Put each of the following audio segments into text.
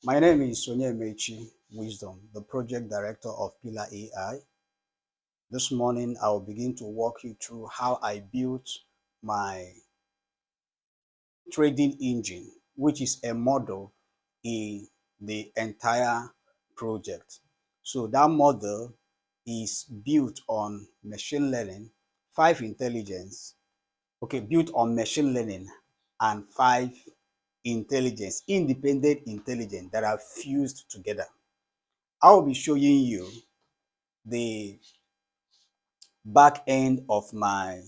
My name is Mechi Wisdom, the project director of Pillar AI. This morning, I will begin to walk you through how I built my trading engine, which is a model in the entire project. So that model is built on machine learning, five intelligence, built on machine learning and five intelligence, independent intelligence that are fused together. I will be showing you the back end of my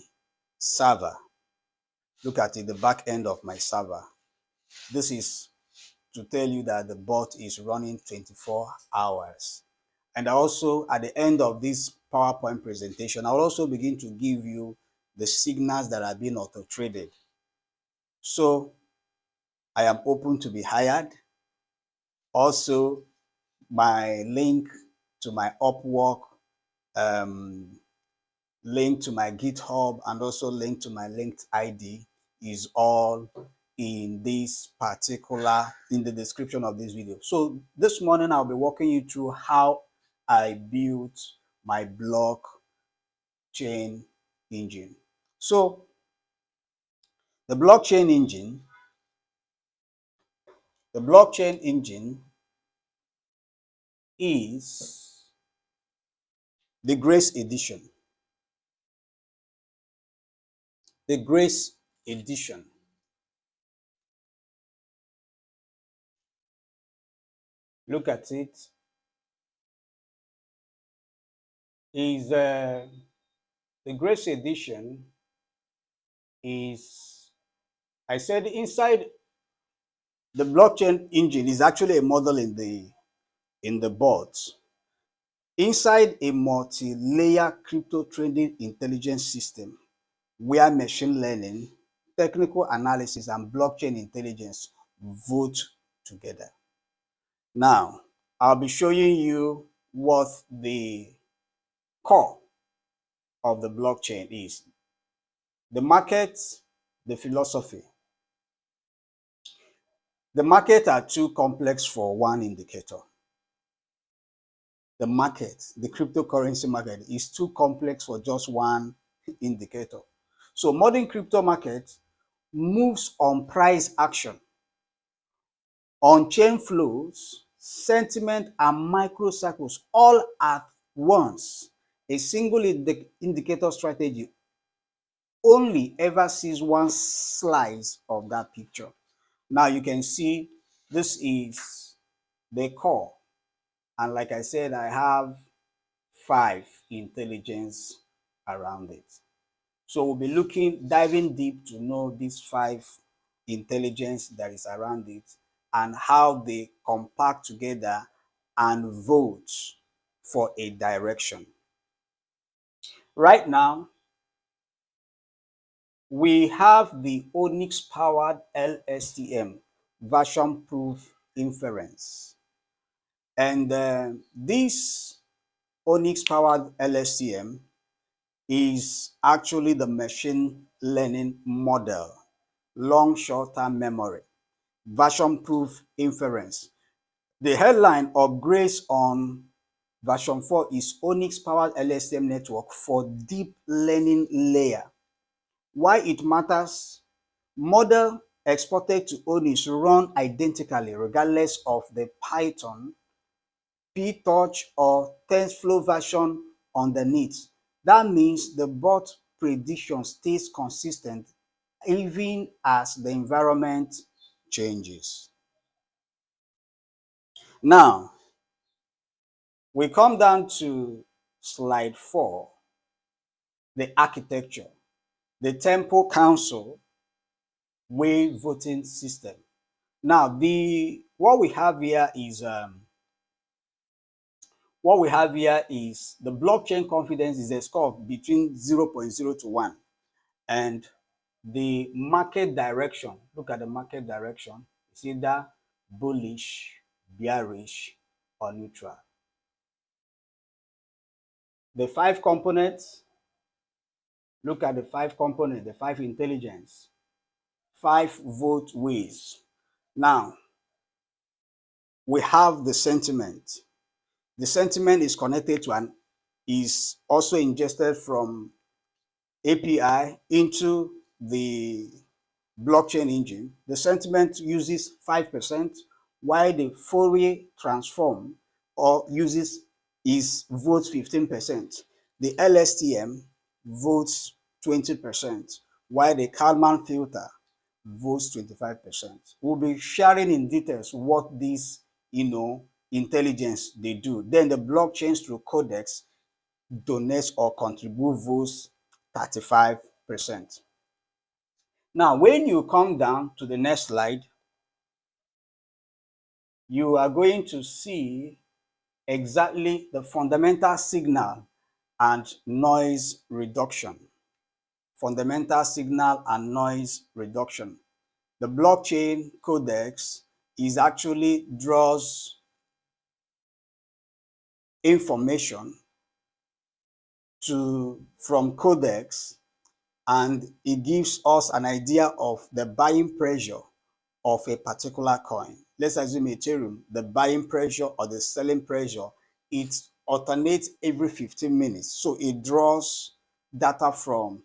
server. Look at it, the back end of my server. This is to tell you that the bot is running 24 hours. And also at the end of this PowerPoint presentation, I'll also begin to give you the signals that are being auto-traded. So I am open to be hired. Also, my link to my Upwork, link to my GitHub, and also link to my linked ID is all in the description of this video. So this morning I'll be walking you through how I built my blockchain engine. So the blockchain engine is the Grace edition. The Grace edition. Look at it. Is the Grace edition is, I said, inside the blockchain engine is actually a model in the bot. Inside a multi-layer crypto trading intelligence system where machine learning, technical analysis, and blockchain intelligence vote together. Now, I'll be showing you what the core of the blockchain is. The market, the philosophy. The market are too complex for one indicator. The market, the cryptocurrency market, is too complex for just one indicator. So modern crypto market moves on price action, on chain flows, sentiment, and microcycles all at once. A single indicator strategy only ever sees one slice of that picture. Now you can see this is the core. And like I said, I have five intelligence around it. So we'll be diving deep to know these five intelligence that is around it and how they compact together and vote for a direction. Right now, we have the ONNX-powered LSTM, version proof inference. And this ONNX-powered LSTM is actually the machine learning model, long short-term memory, version proof inference. The headline upgrades on version 4 is ONNX-powered LSTM network for deep learning layer. Why it matters? Model exported to ONNX run identically regardless of the Python, PTouch, or TensorFlow version underneath. That means the bot prediction stays consistent even as the environment changes. Now, we come down to slide 4, the architecture, the Tempo Council wave voting system. Now, what we have here is the blockchain confidence is a score of between 0.0 to 1, and the market direction. Look at the market direction. It's either bullish, bearish, or neutral. The five components. Look at the five components, the five intelligence, 5 vote ways. Now, we have the sentiment. The sentiment is connected to is also ingested from API into the blockchain engine. The sentiment uses 5%, while the Fourier transform or uses is votes 15%. The LSTM votes 20%, while the Kalman filter votes 25%. We'll be sharing in details what these, intelligence they do. Then the blockchains through codex donates or contribute votes 35%. Now, when you come down to the next slide, you are going to see exactly the fundamental signal and noise reduction. Fundamental signal and noise reduction. The blockchain codex is actually draws information from codex, and it gives us an idea of the buying pressure of a particular coin. Let's assume Ethereum, the buying pressure or the selling pressure, it alternates every 15 minutes. So it draws data from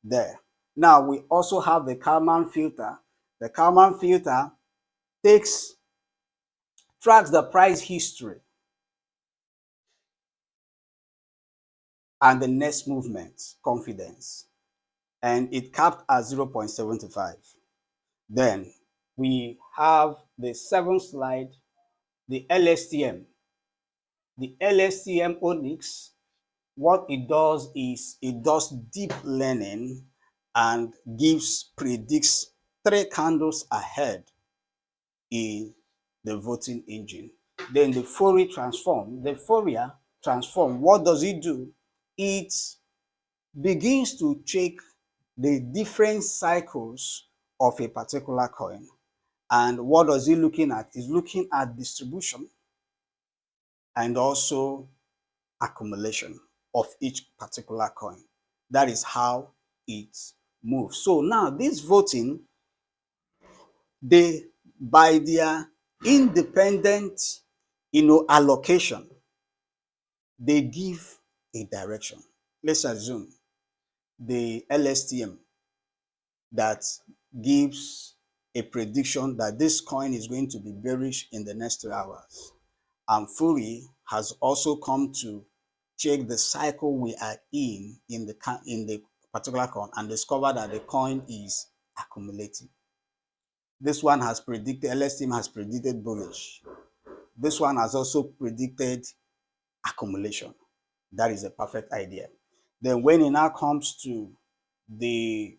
there. Now we also have the Kalman filter. The Kalman filter tracks the price history and the next movement confidence, and it capped at 0.75. Then we have the seventh slide, the LSTM. The LSTM ONNX, what it does is it does deep learning and predicts 3 candles ahead in the voting engine. Then the Fourier transform, what does it do? It begins to check the different cycles of a particular coin. And what does it looking at? It's looking at distribution and also accumulation of each particular coin. That is how it moves. So now this voting, they by their independent, allocation, they give a direction. Let's assume the LSTM that gives a prediction that this coin is going to be bearish in the next 2 hours. And Fourier has also come to check the cycle we are in the particular coin and discover that the coin is accumulating. This one has predicted, LSTM has predicted bullish. This one has also predicted accumulation. That is a perfect idea. Then when it now comes to the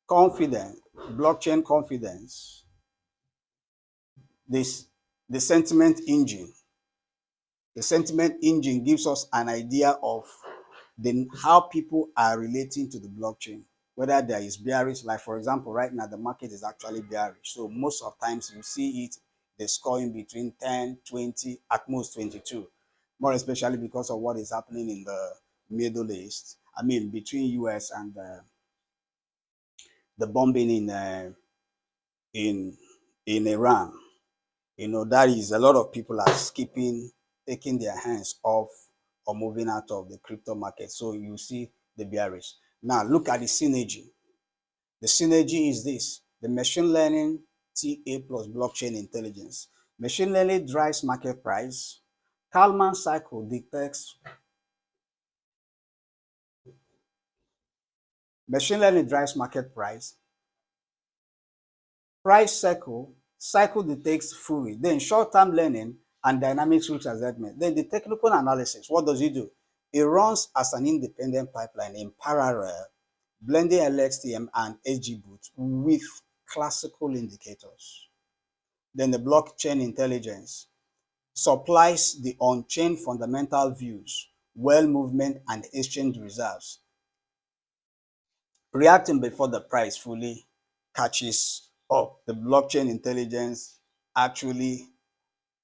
confidence, blockchain confidence, this the sentiment engine. The sentiment engine gives us an idea of how people are relating to the blockchain, whether there is bearish, like for example, right now the market is actually bearish. So most of times you see it, the scoring between 10, 20, at most 22, more especially because of what is happening in the Middle East. I mean, between US and the bombing in Iran. That is a lot of people are taking their hands off or moving out of the crypto market. So you see the bearish. Now look at the synergy. The synergy is this: the machine learning TA plus blockchain intelligence. Machine learning drives market price. Kalman cycle detects. Machine learning drives market price. Price cycle detects Fourier. Then short-term learning and dynamic risk assessment. Then the technical analysis, what does it do? It runs as an independent pipeline in parallel, blending LSTM and XGBoost with classical indicators. Then the blockchain intelligence supplies the on-chain fundamental views, well movement, and exchange reserves, reacting before the price fully catches up. The blockchain intelligence actually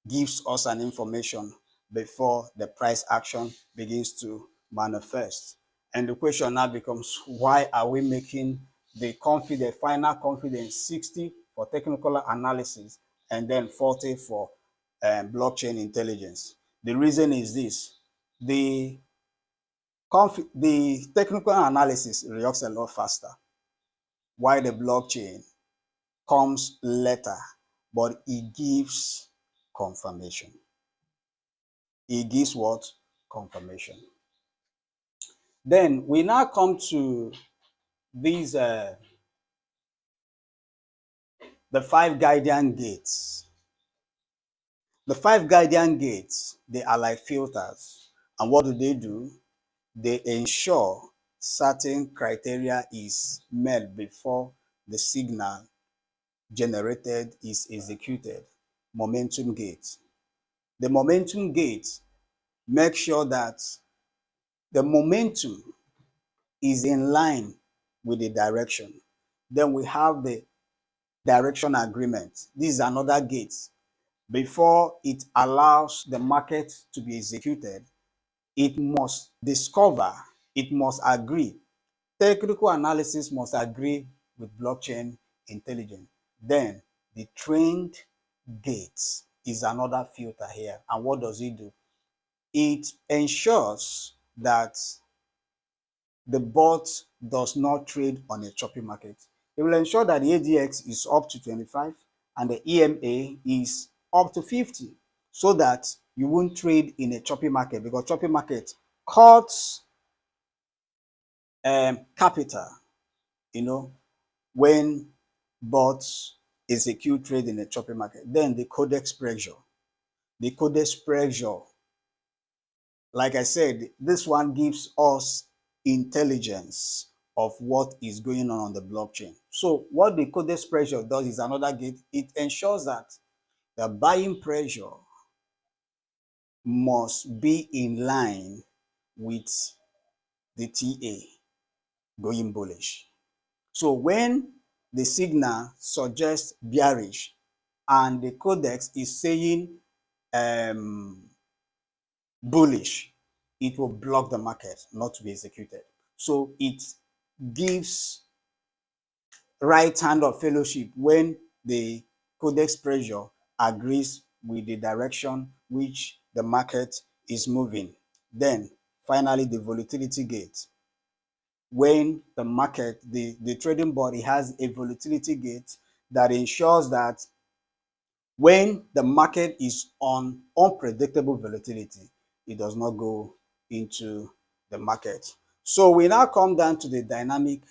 gives us an information before the price action begins to manifest. And the question now becomes, why are we making the final confidence 60 for technical analysis and then 40 for blockchain intelligence. The reason is this: the the technical analysis reacts a lot faster, while the blockchain comes later, but it gives confirmation. It gives what? Confirmation. Then we now come to these the five guardian gates. The five guardian gates, they are like filters. And what do? They ensure certain criteria is met before the signal generated is executed. Momentum gate. The momentum gate makes sure that the momentum is in line with the direction. Then we have the direction agreement. This is another gate. Before it allows the market to be executed, it must discover, it must agree. Technical analysis must agree with blockchain intelligence. Then the trained gates is another filter here. And what does it do? It ensures that the bot does not trade on a choppy market. It will ensure that the ADX is up to 25 and the EMA is up to 50, so that you won't trade in a choppy market, because choppy market cuts capital, when bots execute trade in a choppy market. Then the codex pressure. The codex pressure, like I said, this one gives us intelligence of what is going on the blockchain. So what the codex pressure does is another gate. It ensures that the buying pressure must be in line with the TA going bullish. So when the signal suggests bearish and the codex is saying bullish, it will block the market not to be executed. So it gives right hand of fellowship when the codex pressure agrees with the direction which the market is moving. Then finally, the volatility gate. When the market, the trading body has a volatility gate that ensures that when the market is on unpredictable volatility, it does not go into the market. So we now come down to the dynamic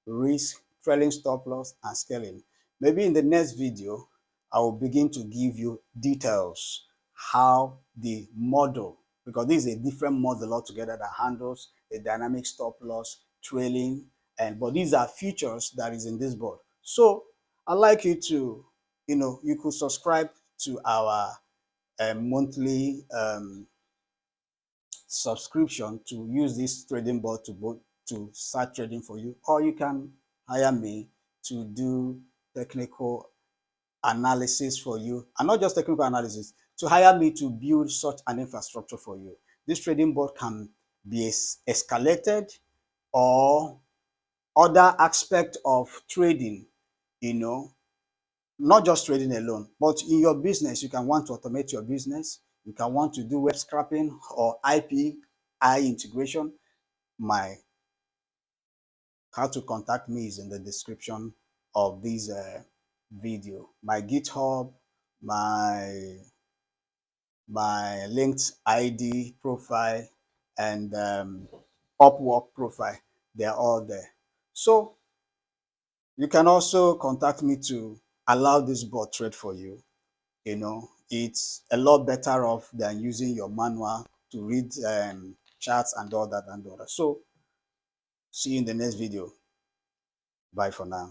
risk, trailing stop loss, and scaling. Maybe in the next video, I will begin to give you details how the model, because this is a different model altogether that handles the dynamic stop loss, trailing, but these are features that is in this board. So I'd like you to, you could subscribe to our monthly subscription to use this trading board to start trading for you, or you can hire me to do technical analysis for you, and not just technical analysis, to hire me to build such an infrastructure for you. This trading board can be escalated, or other aspect of trading, you know not just trading alone, but in your business. You can want to automate your business, you can want to do web scraping or API integration. My how to contact me is in the description of this video. My GitHub, my linked ID profile, and Upwork profile, they're all there. So you can also contact me to allow this bot trade for you. It's a lot better off than using your manual to read charts and all that and all that. So see you in the next video. Bye for now.